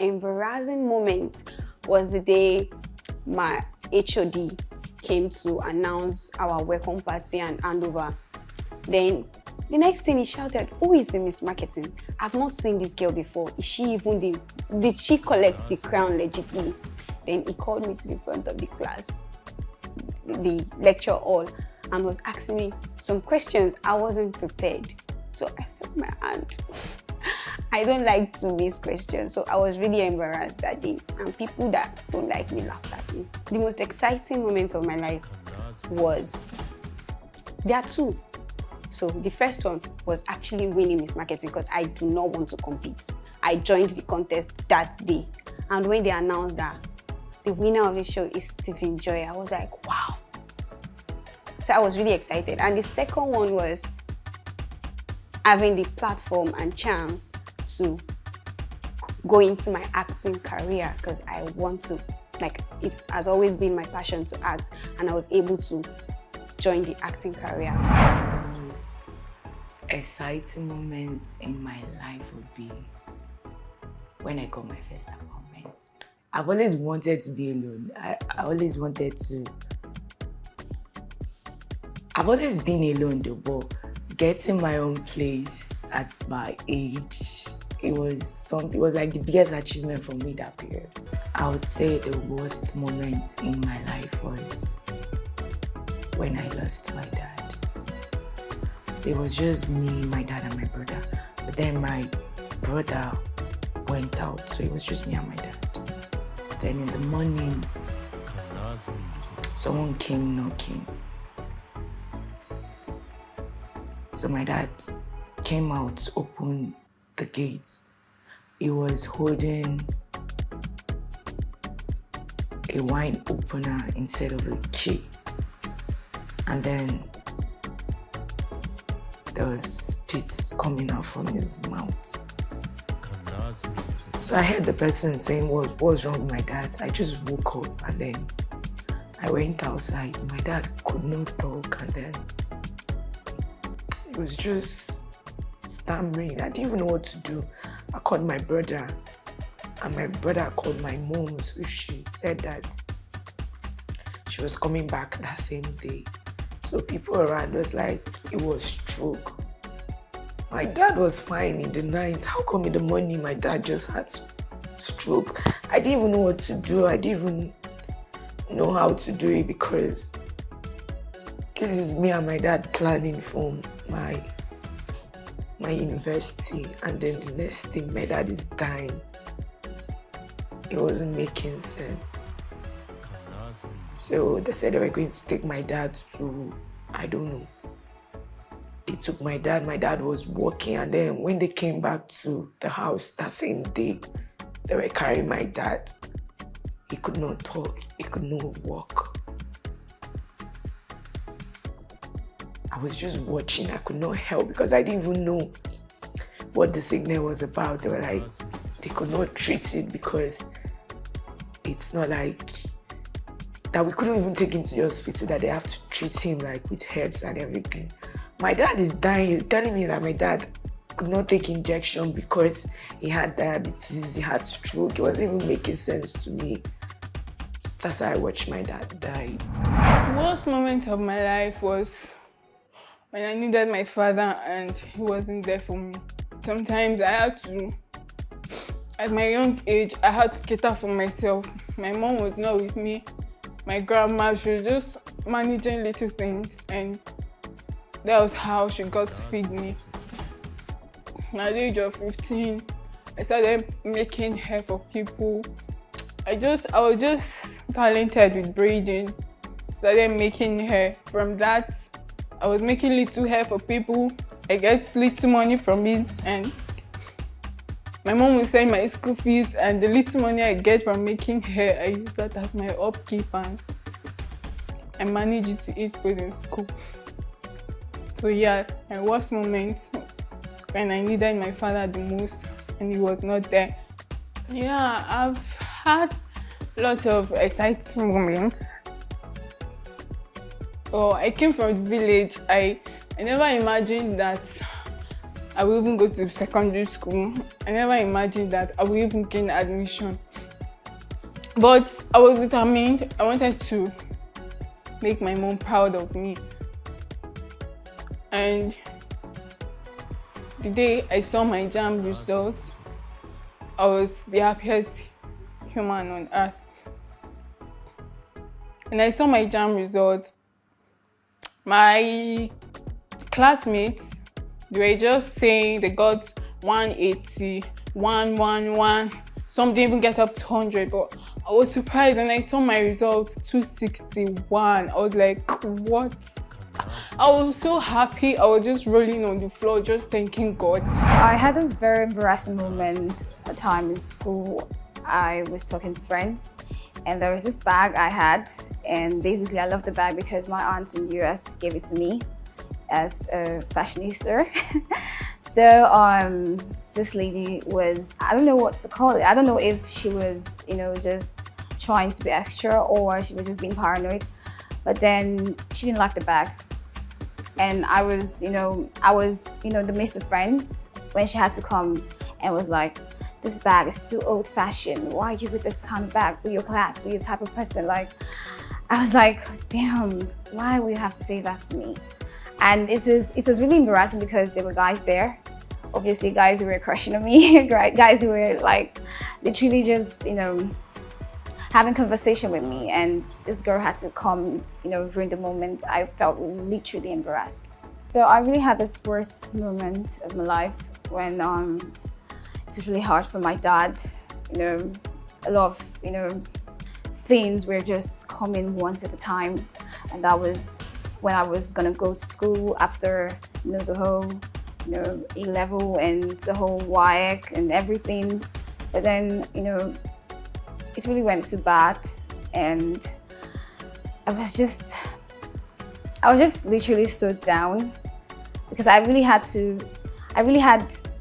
embarrassing moment was the day my HOD came to announce our welcome party and handover. Then the next thing he shouted, "Who is the Miss Marketing? I've not seen this girl before. Is she even did she collect the crown legibly?" Then he called me to the front of the class, the lecture hall, and was asking me some questions. I wasn't prepared, so I felt my hand. I don't like to miss questions, so I was really embarrassed that day, and people that don't like me laughed at me. The most exciting moment of my life there are two. So the first one was actually winning Miss Marketing because I do not want to compete. I joined the contest that day, and when they announced that the winner of the show is Stephen Joy, I was like, wow. So I was really excited. And the second one was having the platform and chance to go into my acting career because I want to, it has always been my passion to act, and I was able to join the acting career. The most exciting moment in my life would be when I got my first apartment. I've always wanted to be alone. I've always been alone though, but getting my own place at my age, it was like the biggest achievement for me that period. I would say the worst moment in my life was when I lost my dad. So it was just me, my dad, and my brother. But then my brother went out, so it was just me and my dad. Then in the morning, someone came knocking. So my dad came out to open the gates. He was holding a wine opener instead of a key. And then there was spit coming out from his mouth. So I heard the person saying, what's wrong with my dad? I just woke up and then I went outside. My dad could not talk, and then he was just stammering. I didn't even know what to do. I called my brother, and my brother called my mom, so she said that she was coming back that same day. So people around was like, it was stroke. My dad was fine in the night. How come in the morning my dad just had stroke? I didn't even know what to do. I didn't even know how to do it because this is me and my dad planning for my university, and then the next thing, my dad is dying. It wasn't making sense. So they said they were going to take my dad to, I don't know. They took my dad was working, and then when they came back to the house that same day, they were carrying my dad. He could not talk, he could not walk. I was just watching, I could not help because I didn't even know what the sickness was about. They were like, they could not treat it because it's not like that we couldn't even take him to the hospital, that they have to treat him like with herbs and everything. My dad is dying. You're telling me that my dad could not take injection because he had diabetes, he had stroke. It wasn't even making sense to me. That's how I watched my dad die. The worst moment of my life was when I needed my father and he wasn't there for me. Sometimes I had to, at my young age, I had to cater for myself. My mom was not with me. My grandma, she was just managing little things, and that was how she got to feed me. At the age of 15, I started making hair for people. I was just talented with braiding. Started making hair. From that, I was making little hair for people. I get little money from it, and my mom will send my school fees, and the little money I get from making hair, I use that as my upkeep, and I manage it to eat food in school. So yeah, my worst moment was when I needed my father the most and he was not there. Yeah, I've had lots of exciting moments. Oh, I came from the village. I never imagined that I will even go to secondary school. I never imagined that I will even gain admission. But I was determined. I wanted to make my mom proud of me. And the day I saw my JAMB results, I was the happiest human on earth. When I saw my JAMB results, my classmates, they were just saying they got 180, 111, some didn't even get up to 100, but I was surprised when I saw my results 261. I was like, what? I was so happy. I was just rolling on the floor, just thanking God. I had a very embarrassing moment a time in school. I was talking to friends and there was this bag I had, and basically I love the bag because my aunt in the US gave it to me as a fashionista. So this lady was, I don't know what to call it. I don't know if she was, just trying to be extra or she was just being paranoid. But then she didn't like the bag. And I was, the midst of friends when she had to come and was like, this bag is too old fashioned. Why are you with this kind of bag? With your class, with your type of person? Like, I was like, damn, why would you have to say that to me? And it was really embarrassing because there were guys there. Obviously guys who were crushing on me, guys who were like literally just, having conversation with me, and this girl had to come, during the moment. I felt literally embarrassed. So I really had this worst moment of my life when it was really hard for my dad. A lot of, things were just coming once at a time, and that was when I was gonna go to school after, the whole, A-level and the whole WAEC and everything. But then, it really went too bad, and I was just literally so down because I really had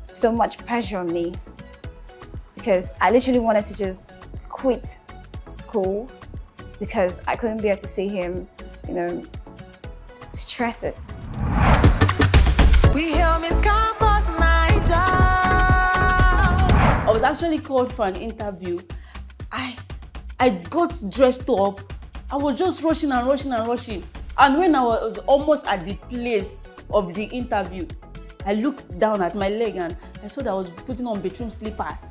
so much pressure on me because I literally wanted to just quit school because I couldn't bear to see him, stress it. We hear miscampusnaija. I was actually called for an interview. I got dressed up. I was just rushing. And when I was almost at the place of the interview, I looked down at my leg and I saw that I was putting on bedroom slippers.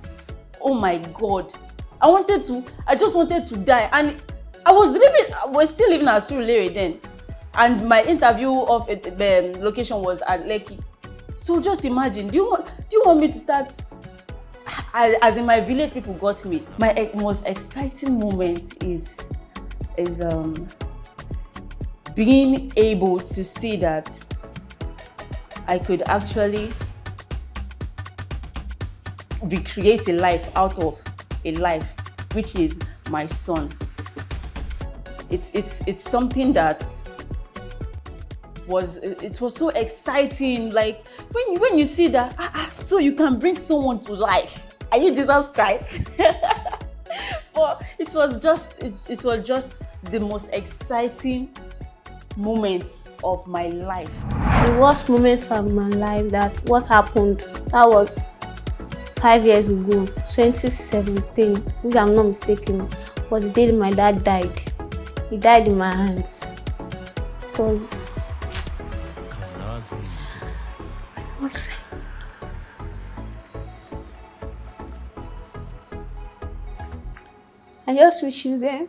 Oh my God. I just wanted to die. And I was still living at Suleiman then. And my interview of the location was at Lekki. So just imagine, do you want me to start as in my village? People got me. My most exciting moment is being able to see that I could actually recreate a life out of a life, which is my son. It's something that was so exciting. Like when you see that, so you can bring someone to life. Are you Jesus Christ? But it was just the most exciting moment of my life. The worst moment of my life, what happened, that was 5 years ago, 2017, if I'm not mistaken, was the day my dad died. He died in my hands. It was... What's it? I just wish you there.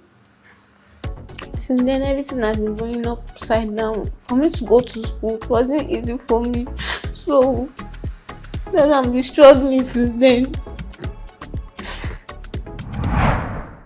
Since then, everything has been going upside down. For me to go to school, it wasn't easy for me. So, then I've been struggling since then.